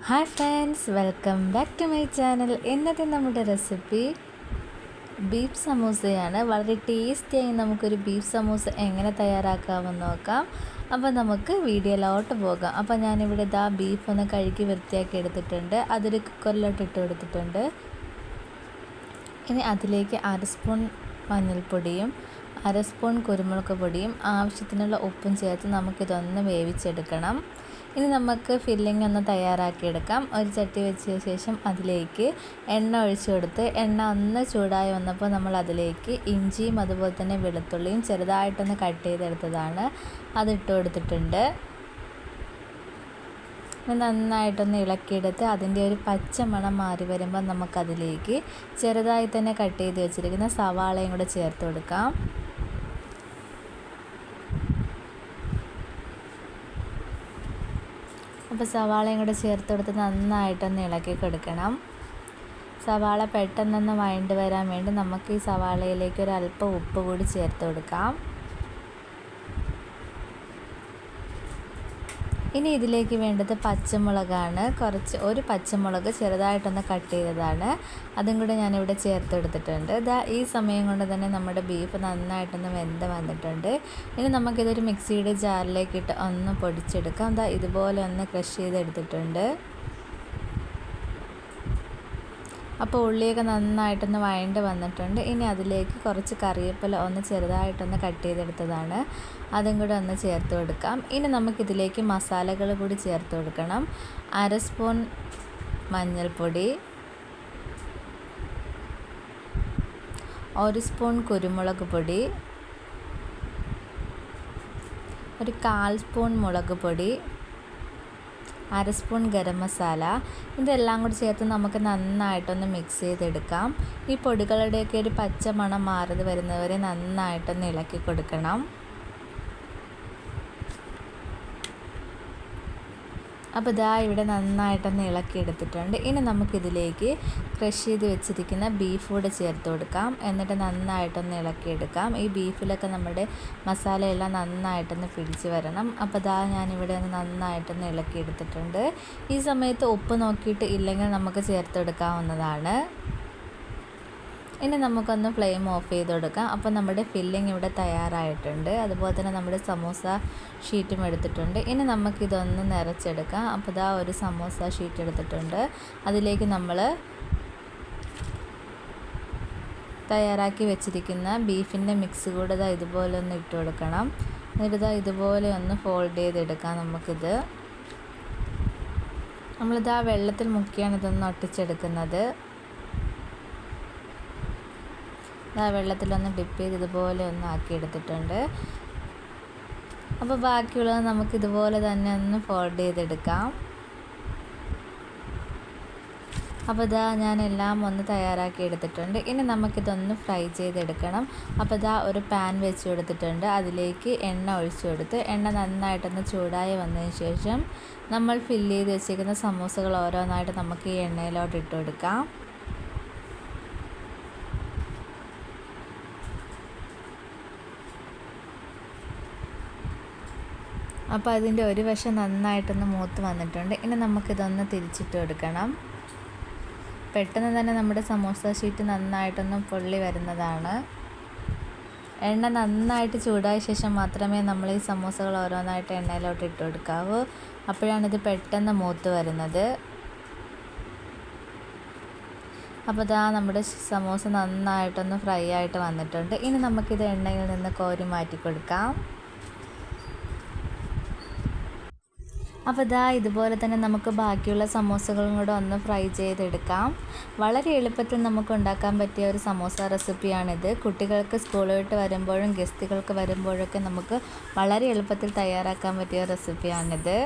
Hi friends, welcome back to my channel. ഇന്നത്തെ നമ്മുടെ recipe beef സമൂസയാണ്. വളരെ ടേസ്റ്റിയായി നമുക്കൊരു ബീഫ് സമൂസ എങ്ങനെ തയ്യാറാക്കാമെന്ന് നോക്കാം. അപ്പോൾ നമുക്ക് വീഡിയോയിലോട്ട് പോകാം. അപ്പോൾ ഞാനിവിടെ ബീഫ് ഒന്ന് കഴുകി വൃത്തിയാക്കി എടുത്തിട്ടുണ്ട്. അതൊരു കുക്കറിലോട്ട് ഇട്ട് കൊടുത്തിട്ടുണ്ട്. ഇനി അതിലേക്ക് 1/2 സ്പൂൺ മഞ്ഞൾപ്പൊടിയും 1/2 സ്പൂൺ കുരുമുളക് പൊടിയും ആവശ്യത്തിനുള്ള ഉപ്പും ചേർത്ത് നമുക്കിതൊന്ന് വേവിച്ചെടുക്കണം. ഇനി നമുക്ക് ഫില്ലിംഗ് ഒന്ന് തയ്യാറാക്കിയെടുക്കാം. ഒരു ചട്ടി വെച്ച ശേഷം അതിലേക്ക് എണ്ണ ഒഴിച്ചു കൊടുത്ത് എണ്ണ ഒന്ന് ചൂടായി വന്നപ്പോൾ നമ്മൾ അതിലേക്ക് ഇഞ്ചിയും അതുപോലെ തന്നെ വെളുത്തുള്ളിയും ചെറുതായിട്ടൊന്ന് കട്ട് ചെയ്തെടുത്തതാണ് അതിട്ട് കൊടുത്തിട്ടുണ്ട്. നന്നായിട്ടൊന്ന് ഇളക്കിയെടുത്ത് അതിൻ്റെ ഒരു പച്ച മണം മാറി വരുമ്പോൾ നമുക്കതിലേക്ക് ചെറുതായി തന്നെ കട്ട് ചെയ്ത് വെച്ചിരിക്കുന്ന സവാളയും കൂടെ ചേർത്ത് കൊടുക്കാം. അപ്പോൾ സവാളയും കൂടെ ചേർത്ത് കൊടുത്ത് നന്നായിട്ടൊന്ന് ഇളക്കി കൊടുക്കണം. സവാള പെട്ടെന്നൊന്ന് വഴണ്ട് വരാൻ വേണ്ടി നമുക്ക് ഈ സവാളയിലേക്ക് ഒരു അല്പം ഉപ്പ് കൂടി ചേർത്ത് കൊടുക്കാം. ഇനി ഇതിലേക്ക് വേണ്ടത് പച്ചമുളകാണ്. ഒരു പച്ചമുളക് ചെറുതായിട്ടൊന്ന് കട്ട് ചെയ്തതാണ്, അതും കൂടെ ഞാനിവിടെ ചേർത്ത് കൊടുത്തിട്ടുണ്ട്. ഈ സമയം കൊണ്ട് തന്നെ നമ്മുടെ ബീഫ് നന്നായിട്ടൊന്ന് വെന്ത് വന്നിട്ടുണ്ട്. ഇനി നമുക്കിതൊരു മിക്സിയുടെ ജാറിലേക്ക് ഇട്ട് ഒന്ന് പൊടിച്ചെടുക്കാം. ഇതുപോലെ ഒന്ന് ക്രഷ് ചെയ്തെടുത്തിട്ടുണ്ട്. അപ്പോൾ ഉള്ളിയൊക്കെ നന്നായിട്ടൊന്ന് വഴണ്ട് വന്നിട്ടുണ്ട്. ഇനി അതിലേക്ക് കുറച്ച് കറിവേപ്പില ഒന്ന് ചെറുതായിട്ടൊന്ന് കട്ട് ചെയ്തെടുത്തതാണ്, അതും കൂടെ ഒന്ന് ചേർത്ത് കൊടുക്കാം. ഇനി നമുക്കിതിലേക്ക് മസാലകൾ കൂടി ചേർത്ത് കൊടുക്കണം. 1/2 സ്പൂൺ മഞ്ഞൾപ്പൊടി, 1 സ്പൂൺ കുരുമുളക് പൊടി, ഒരു 1/4 സ്പൂൺ മുളക് പൊടി, 1/2 സ്പൂൺ ഗരം മസാല. ഇതെല്ലാം കൂടി ചേർത്ത് നമുക്ക് നന്നായിട്ടൊന്ന് മിക്സ് ചെയ്തെടുക്കാം. ഈ പൊടികളുടെയൊക്കെ ഒരു പച്ച മണം മാറി വരുന്നവരെ നന്നായിട്ടൊന്ന് ഇളക്കി കൊടുക്കണം. അപ്പോൾ ഇവിടെ നന്നായിട്ടൊന്ന് ഇളക്കി എടുത്തിട്ടുണ്ട്. ഇനി നമുക്കിതിലേക്ക് ക്രഷ് ചെയ്ത് വെച്ചിരിക്കുന്ന ബീഫ് കൂടെ ചേർത്ത് കൊടുക്കാം. എന്നിട്ട് നന്നായിട്ടൊന്ന് ഇളക്കിയെടുക്കാം. ഈ ബീഫിലൊക്കെ നമ്മുടെ മസാലയെല്ലാം നന്നായിട്ടൊന്ന് പിടിച്ച് വരണം. അപ്പോൾ ഞാനിവിടെ ഒന്ന് നന്നായിട്ടൊന്ന് ഇളക്കിയെടുത്തിട്ടുണ്ട്. ഈ സമയത്ത് ഉപ്പ് നോക്കിയിട്ട് ഇല്ലെങ്കിൽ നമുക്ക് ചേർത്ത് കൊടുക്കാവുന്നതാണ്. ഇനി നമുക്കൊന്ന് ഫ്ലെയിം ഓഫ് ചെയ്ത് കൊടുക്കാം. അപ്പോൾ നമ്മുടെ ഫില്ലിംഗ് ഇവിടെ തയ്യാറായിട്ടുണ്ട്. അതുപോലെ തന്നെ നമ്മുടെ സമൂസ ഷീറ്റും എടുത്തിട്ടുണ്ട്. ഇനി നമുക്കിതൊന്ന് നിറച്ചെടുക്കാം. അപ്പോൾ ഒരു സമൂസ ഷീറ്റ് എടുത്തിട്ടുണ്ട്. അതിലേക്ക് നമ്മൾ തയ്യാറാക്കി വെച്ചിരിക്കുന്ന ബീഫിൻ്റെ മിക്സ് കൂടെ ഇതുപോലെ ഒന്ന് ഇട്ട് കൊടുക്കണം. എന്നിട്ട് ഇതുപോലെ ഒന്ന് ഫോൾഡ് ചെയ്തെടുക്കാം. നമുക്കിത് വെള്ളത്തിൽ മുക്കിയാണ് ഇതൊന്ന് ഒട്ടിച്ചെടുക്കുന്നത്. വെള്ളത്തിലൊന്ന് ഡിപ്പ് ചെയ്ത് ഇതുപോലെ ഒന്ന് ആക്കിയെടുത്തിട്ടുണ്ട്. അപ്പോൾ ബാക്കിയുള്ളത് നമുക്കിതുപോലെ തന്നെ ഒന്ന് ഫോൾഡ് ചെയ്തെടുക്കാം. അപ്പോൾ ഞാൻ എല്ലാം ഒന്ന് തയ്യാറാക്കി എടുത്തിട്ടുണ്ട്. ഇനി നമുക്കിതൊന്ന് ഫ്രൈ ചെയ്തെടുക്കണം. അപ്പോൾ ഒരു പാൻ വെച്ച് കൊടുത്തിട്ടുണ്ട്. അതിലേക്ക് എണ്ണ ഒഴിച്ചു കൊടുത്ത് എണ്ണ നന്നായിട്ടൊന്ന് ചൂടായി വന്നതിന് ശേഷം നമ്മൾ ഫില്ല് ചെയ്ത് വെച്ചിരിക്കുന്ന സമൂസകൾ ഓരോന്നായിട്ട് നമുക്ക് ഈ എണ്ണയിലോട്ട് ഇട്ട് കൊടുക്കാം. അപ്പോൾ അതിൻ്റെ ഒരു വശം നന്നായിട്ടൊന്ന് മൂത്ത് വന്നിട്ടുണ്ട്. ഇനി നമുക്കിതൊന്ന് തിരിച്ചിട്ട് കൊടുക്കണം. പെട്ടെന്ന് തന്നെ നമ്മുടെ സമോസ ഷീറ്റ് നന്നായിട്ടൊന്ന് പൊള്ളി വരുന്നതാണ്. എണ്ണ നന്നായിട്ട് ചൂടായ ശേഷം മാത്രമേ നമ്മൾ ഈ സമോസകൾ ഓരോന്നായിട്ട് എണ്ണയിലോട്ട് ഇട്ട് കൊടുക്കാവൂ. അപ്പോഴാണിത് പെട്ടെന്ന് മൂത്ത് വരുന്നത്. അപ്പോൾ നമ്മുടെ സമോസ നന്നായിട്ടൊന്ന് ഫ്രൈ ആയിട്ട് വന്നിട്ടുണ്ട്. ഇനി നമുക്കിത് എണ്ണയിൽ നിന്ന് കോരി മാറ്റി കൊടുക്കാം. അപ്പോൾ ഇതുപോലെ തന്നെ നമുക്ക് ബാക്കിയുള്ള സമോസകളും കൂടെ ഒന്ന് ഫ്രൈ ചെയ്തെടുക്കാം. വളരെ എളുപ്പത്തിൽ നമുക്ക് ഉണ്ടാക്കാൻ പറ്റിയ ഒരു സമോസ റെസിപ്പിയാണിത്. കുട്ടികൾക്ക് സ്കൂൾ വിട്ട് വരുമ്പോഴും ഗസ്റ്റുകൾക്ക് വരുമ്പോഴൊക്കെ നമുക്ക് വളരെ എളുപ്പത്തിൽ തയ്യാറാക്കാൻ പറ്റിയ റെസിപ്പിയാണിത്.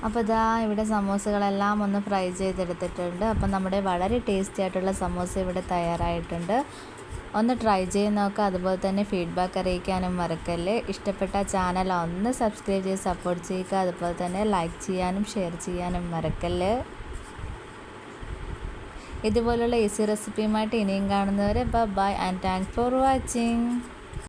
അപ്പോൾ ഇവിടെ സമോസകളെല്ലാം ഒന്ന് ഫ്രൈ ചെയ്തെടുത്തിട്ടുണ്ട്. അപ്പോൾ നമ്മുടെ വളരെ ടേസ്റ്റി ആയിട്ടുള്ള സമോസ ഇവിടെ തയ്യാറായിട്ടുണ്ട്. ഒന്ന് ട്രൈ ചെയ്ത് നോക്കുക. അതുപോലെ തന്നെ ഫീഡ്ബാക്ക് അറിയിക്കാനും മറക്കല്ലേ. ഇഷ്ടപ്പെട്ട ചാനൽ ഒന്ന് സബ്സ്ക്രൈബ് ചെയ്ത് സപ്പോർട്ട് ചെയ്യുക. അതുപോലെ തന്നെ ലൈക്ക് ചെയ്യാനും ഷെയർ ചെയ്യാനും മറക്കല്ലേ. ഇതുപോലുള്ള ഈസി റെസിപ്പിയുമായിട്ട് ഇനിയും കാണുന്നവരെ bye and thanks for watching.